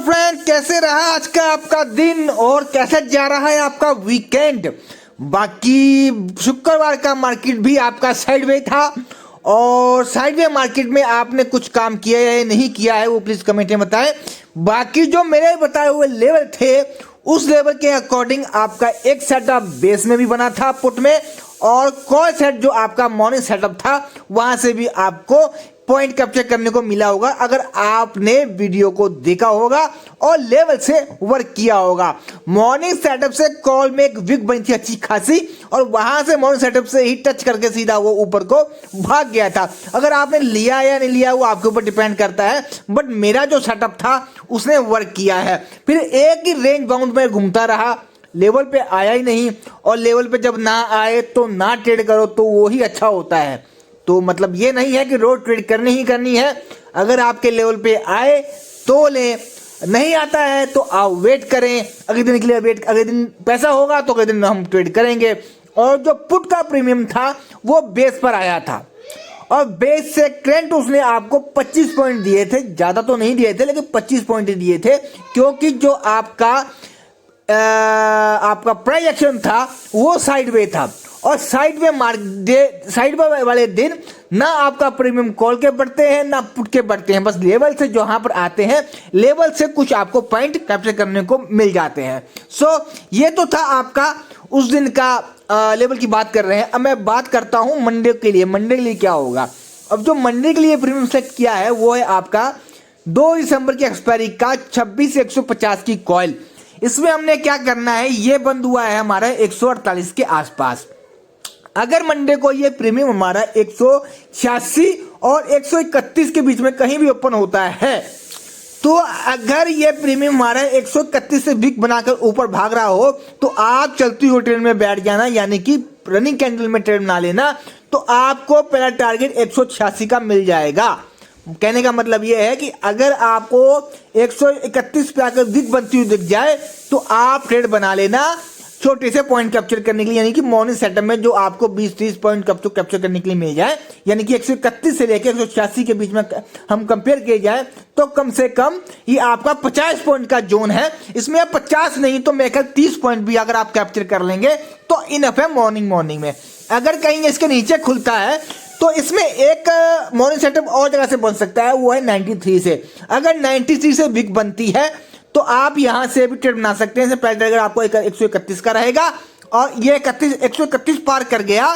Friend, कैसे रहा आज का आपका दिन और कैसे जा रहा है आपका वीकेंड। बाकी शुक्रवार का मार्केट भी आपका साइडवे था और साइडवे मार्केट में आपने कुछ काम किया है नहीं किया है वो प्लीज कमेंट में बताएं। बाकी जो मेरे बताए हुए लेवल थे उस लेवल के अकॉर्डिंग आपका एक सेटअप बेस में भी बना था पुट में, और कॉल सेट जो आपका मॉर्निंग सेटअप था वहां से भी आपको पॉइंट कैप्चर करने को मिला होगा अगर आपने वीडियो को देखा होगा और लेवल से वर्क किया होगा। मॉर्निंग सेटअप से कॉल में एक विक बनी थी अच्छी खासी और वहां से मॉर्निंग सेटअप से ही टच करके सीधा वो ऊपर को भाग गया था। अगर आपने लिया या नहीं लिया वो आपके ऊपर डिपेंड करता है, बट मेरा जो सेटअप था उसने वर्क किया है। फिर एक ही रेंज बाउंड में घूमता रहा, लेवल पे आया ही नहीं, और लेवल पे जब ना आए तो ना ट्रेड करो तो वो ही अच्छा होता है। तो मतलब ये नहीं है कि रोज ट्रेड करनी ही करनी है, अगर आपके लेवल पे आए तो लें, नहीं आता है तो आप वेट करें, अगले दिन के लिए वेट, अगले दिन पैसा होगा तो अगले दिन हम ट्रेड करेंगे। और जो पुट का प्रीमियम था वो बेस पर आया था और बेस से करंट उसने आपको 25 पॉइंट दिए थे, ज़्यादा तो नहीं दिए थे लेकिन 25 पॉइंट दिए थे, क्योंकि जो आपका प्राइस एक्शन था वो साइडवे था और साइडवे वाले दिन ना आपका प्रीमियम कॉल के बढ़ते हैं ना पुट के बढ़ते हैं, बस लेवल से जो यहाँ पर आते हैं लेवल से कुछ आपको पॉइंट कैप्चर करने को मिल जाते हैं। सो ये तो था आपका उस दिन का लेवल की बात कर रहे हैं। अब मैं बात करता हूँ मंडे के लिए। मंडे के लिए क्या होगा? अब जो मंडे के लिए प्रीमियम सेलेक्ट किया है वो है आपका 2 दिसंबर की एक्सपायरी का 26,150 की कॉइल। इसमें हमने क्या करना है, ये बंद हुआ है हमारा 148 के आसपास। अगर मंडे को ये प्रीमियम हमारा 186 और 131 के बीच में कहीं भी ओपन होता है तो अगर ये प्रीमियम हमारा 131 से बिग बनाकर ऊपर भाग रहा हो तो आप चलती हुई ट्रेड में बैठ जाना, यानी कि रनिंग कैंडल में ट्रेड बना लेना, तो आपको पहला टारगेट 186 का मिल जाएगा। कहने का मतलब ये है कि अगर आपको 131 पे आकर बिग बनती हुई दिख जाए तो आप ट्रेड बना लेना छोटे से पॉइंट कैप्चर करने के लिए, यानी कि मॉर्निंग सेटअप में जो आपको 20-30 पॉइंट कैप्चर करने के लिए मिल जाए, यानी कि 131 से लेकर 186 के बीच में हम कंपेयर किए जाए तो कम से कम ये आपका 50 पॉइंट का जोन है। इसमें 50 नहीं तो मैं 30 पॉइंट भी अगर आप कैप्चर कर लेंगे तो इनफ है मॉर्निंग में। अगर कहीं इसके नीचे खुलता है तो इसमें एक मॉर्निंग सेटअप और जगह से बन सकता है, वो है 93 से। अगर 93 से बिग बनती है तो आप यहां से भी ट्रेड बना सकते हैं। पहले अगर आपको 131 का रहेगा और ये 131 पार कर गया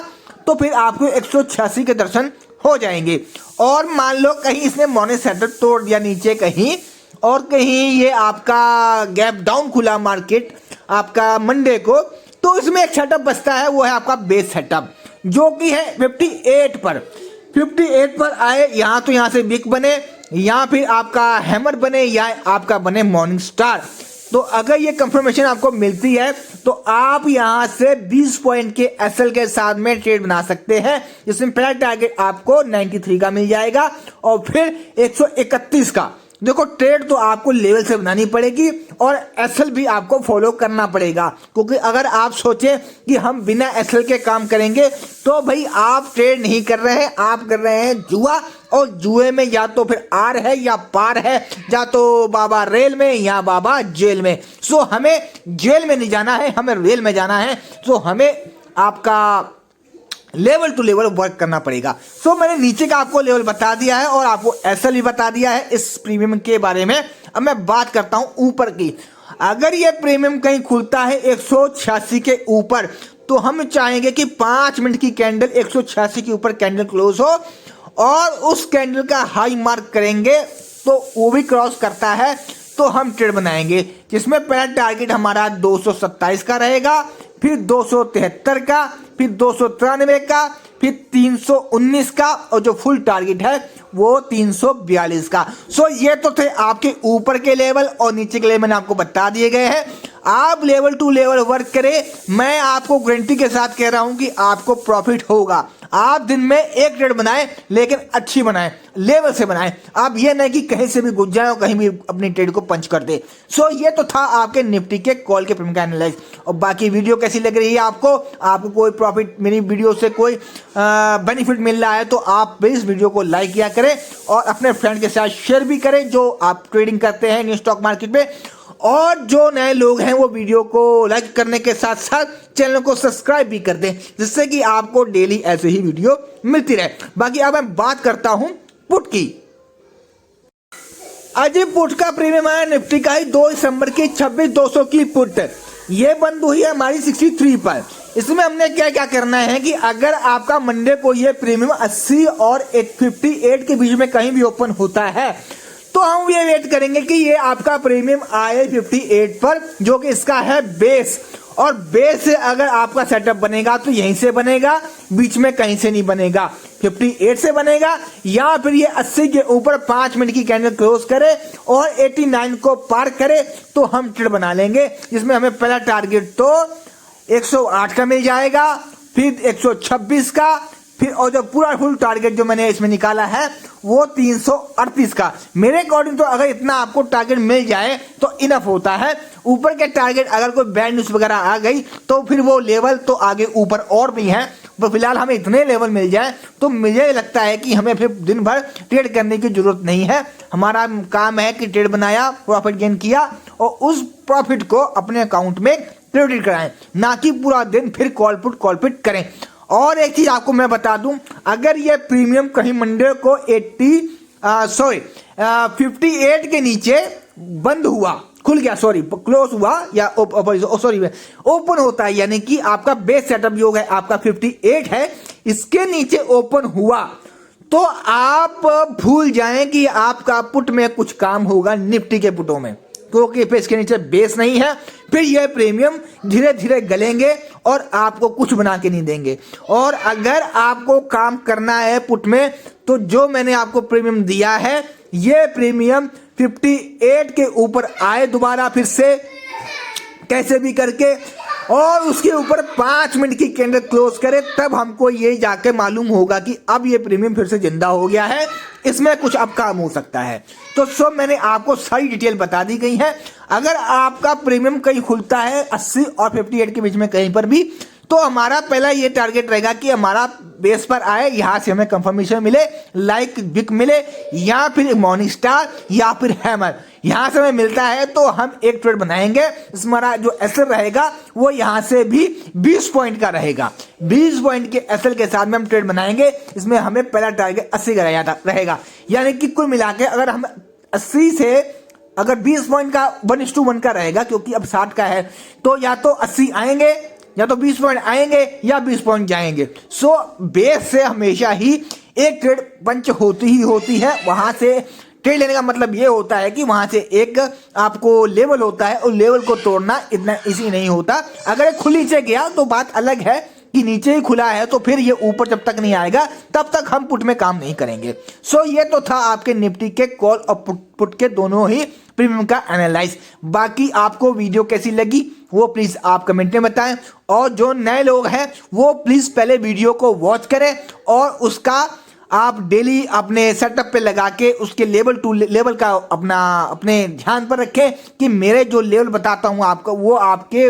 तो फिर आपको 186 के दर्शन हो जाएंगे। और मान लो कहीं इसने मॉर्निंग सेटअप तोड़ दिया नीचे कहीं और कहीं ये आपका गैप डाउन खुला मार्केट आपका मंडे को, तो इसमें एक सेटअप बचता है, वो है आपका बेस सेटअप जो कि है 58 पर आए यहाँ, तो यहाँ से बिग बने, यहाँ फिर आपका हैमर बने या आपका बने मॉर्निंग स्टार। तो अगर ये कंफर्मेशन आपको मिलती है तो आप यहाँ से 20 पॉइंट के एसएल के साथ में ट्रेड बना सकते हैं, जिसमें पहला टारगेट आपको 93 का मिल जाएगा और फिर 131 का। देखो ट्रेड तो आपको लेवल से बनानी पड़ेगी और एसएल भी आपको फॉलो करना पड़ेगा, क्योंकि अगर आप सोचें कि हम बिना एसएल के काम करेंगे तो भाई आप ट्रेड नहीं कर रहे हैं, आप कर रहे हैं जुआ, और जुए में या तो फिर आर है या पार है, या तो बाबा रेल में या बाबा जेल में। सो हमें जेल में नहीं जाना है, हमें रेल में जाना है। सो हमें आपका लेवल टू लेवल वर्क करना पड़ेगा। सो मैंने नीचे का आपको लेवल बता दिया है और आपको एसएल भी बता दिया है इस प्रीमियम के बारे में। अब मैं बात करता हूं ऊपर की। अगर ये प्रीमियम कहीं खुलता है 186 के ऊपर तो हम चाहेंगे कि 5 मिनट की कैंडल 186 के ऊपर कैंडल क्लोज हो और उस कैंडल का हाई मार्क करेंगे, तो वो भी क्रॉस करता है तो हम ट्रेड बनाएंगे, जिसमें पहला टारगेट हमारा 227 का रहेगा, फिर 273 का, फिर 293 का, फिर 319 का, और जो फुल टारगेट है वो 342 का। सो ये तो थे आपके ऊपर के लेवल, और नीचे के लेवल मैंने आपको बता दिए गए हैं। आप लेवल टू लेवल वर्क करें, मैं आपको गारंटी के साथ कह रहा हूं कि आपको प्रॉफिट होगा। आप दिन में एक ट्रेड बनाएं, लेकिन अच्छी बनाएं, लेवल से बनाएं। आप ये नहीं कि कहीं से भी घुस जाए और कहीं भी अपनी ट्रेड को पंच कर दे। सो ये तो था आपके निफ्टी के कॉल के प्रीमियम का एनालाइज। और बाकी वीडियो कैसी लग रही है आपको कोई प्रॉफिट मेरी वीडियो से कोई बेनिफिट मिल रहा है तो आप प्लीज वीडियो को लाइक किया करें और अपने फ्रेंड के साथ शेयर भी करें जो आप ट्रेडिंग करते हैं न्यू स्टॉक मार्केट में। और जो नए लोग हैं वो वीडियो को लाइक करने के साथ साथ चैनल को सब्सक्राइब भी कर दें, जिससे कि आपको डेली ऐसे ही वीडियो मिलती रहे। बाकी अब मैं बात करता हूं पुट की। आज पुट का प्रीमियम आया निफ्टी का ही 2 दिसंबर की 26,200 की पुट, ये बंद हुई है हमारी 63 पर। इसमें हमने क्या क्या करना है कि अगर आपका मंडे को ये प्रीमियम 80 और 58 के बीच में कहीं भी ओपन होता है तो हम ये वेट करेंगे कि ये आपका प्रीमियम आए 58 पर, जो कि इसका है बेस। और बेस से अगर आपका सेटअप बनेगा तो यहीं से बनेगा, बीच में कहीं से नहीं बनेगा, 58 से बनेगा। या फिर ये 80 के ऊपर 5 मिनट की कैंडल क्लोज करे और 89 को पार करे तो हम ट्रेड बना लेंगे, जिसमें हमें पहला टारगेट तो 108 का मिल जाएगा, फिर 126 का, फिर और जो पूरा फुल टारगेट जो मैंने इसमें निकाला है वो 338 का। मेरे अकॉर्डिंग तो अगर इतना आपको टारगेट मिल जाए तो इनफ होता है। ऊपर के टारगेट अगर कोई बैड न्यूज वगैरह आ गई तो फिर वो लेवल तो आगे ऊपर और भी हैं, तो फिलहाल हमें इतने लेवल मिल जाए तो मुझे लगता है कि हमें फिर दिन भर ट्रेड करने की जरूरत नहीं है। हमारा काम है कि ट्रेड बनाया, प्रॉफिट गेन किया और उस प्रॉफिट को अपने अकाउंट में क्रेडिट कराएं, ना कि पूरा दिन फिर कॉल पुट करें। और एक चीज आपको मैं बता दूं, अगर ये प्रीमियम कहीं मंडे को 58 के नीचे बंद हुआ, खुल गया, क्लोज हुआ या ओपन होता है, यानी कि आपका बेस सेटअप जो है आपका 58 है, इसके नीचे ओपन हुआ तो आप भूल जाएं कि आपका पुट में कुछ काम होगा निफ्टी के पुटों में, क्योंकि फिर इसके नीचे बेस नहीं है। फिर यह प्रीमियम धीरे धीरे गलेंगे और आपको कुछ बना के नहीं देंगे। और अगर आपको काम करना है पुट में तो जो मैंने आपको प्रीमियम दिया है ये प्रीमियम 58 के ऊपर आए दोबारा फिर से कैसे भी करके और उसके ऊपर 5 मिनट की कैंडल क्लोज करे, तब हमको ये जाके मालूम होगा कि अब ये प्रीमियम फिर से जिंदा हो गया है, इसमें कुछ अब काम हो सकता है। तो सब मैंने आपको सारी डिटेल बता दी गई है। अगर आपका प्रीमियम कहीं खुलता है 80 और 58 के बीच में कहीं पर भी, तो हमारा पहला ये टारगेट रहेगा कि हमारा बेस पर आए, यहां से हमें कंफर्मेशन मिले, लाइक बिक मिले, या फिर मॉर्निंग स्टार या फिर हैमर, यहां से हमें मिलता है तो हम एक ट्रेड बनाएंगे। हमारा जो एसएल रहेगा वो यहां से भी 20 पॉइंट का रहेगा, 20 पॉइंट के एसएल के साथ में हम ट्रेड बनाएंगे। इसमें हमें पहला टारगेट 80 का रहेगा, यानी कि कुल मिला के अगर हम 80 से अगर 20 पॉइंट का 1:1 का रहेगा, क्योंकि अब 60 का है, तो या तो 80 आएंगे या तो 20 पॉइंट आएंगे या 20 पॉइंट जाएंगे। सो बेस से हमेशा ही एक ट्रेड पंच होती है। वहां से ट्रेड लेने का मतलब ये होता है कि वहां से एक आपको लेवल होता है और लेवल को तोड़ना इतना इजी नहीं होता। अगर खुल नीचे गया तो बात अलग है कि नीचे ही खुला है, तो फिर ये ऊपर जब तक नहीं आएगा तब तक हम पुट में काम नहीं करेंगे। सो ये तो था आपके निफ्टी के कॉल और पुट के दोनों ही प्रीमियम का एनालाइज। बाकी आपको वीडियो कैसी लगी वो प्लीज आप कमेंट में बताएं, और जो नए लोग हैं वो प्लीज पहले वीडियो को वॉच करें और उसका आप डेली अपने सेटअप पे लगा के उसके लेवल का अपने ध्यान पर रखें कि मेरे जो लेवल बताता हूं आपको वो आपके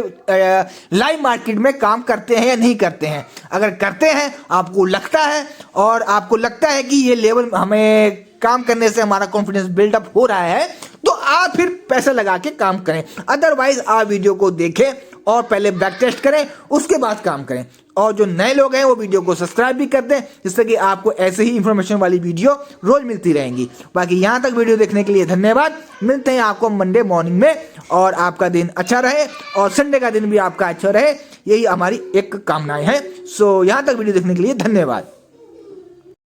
लाइव मार्केट में काम करते हैं या नहीं करते हैं। अगर करते हैं, आपको लगता है और आपको लगता है कि ये लेवल हमें काम करने से हमारा कॉन्फिडेंस बिल्डअप हो रहा है, तो आप फिर पैसा लगा के काम करें। अदरवाइज आप वीडियो को देखें और पहले बैक टेस्ट करें, उसके बाद काम करें। और जो नए लोग हैं वो वीडियो को सब्सक्राइब भी कर दें, जिससे कि आपको ऐसे ही इंफॉर्मेशन वाली वीडियो रोज मिलती रहेंगी। बाकी यहाँ तक वीडियो देखने के लिए धन्यवाद। मिलते हैं आपको मंडे मॉर्निंग में, और आपका दिन अच्छा रहे और संडे का दिन भी आपका अच्छा रहे, यही हमारी एक कामनाएं हैं। सो यहाँ तक वीडियो देखने के लिए धन्यवाद।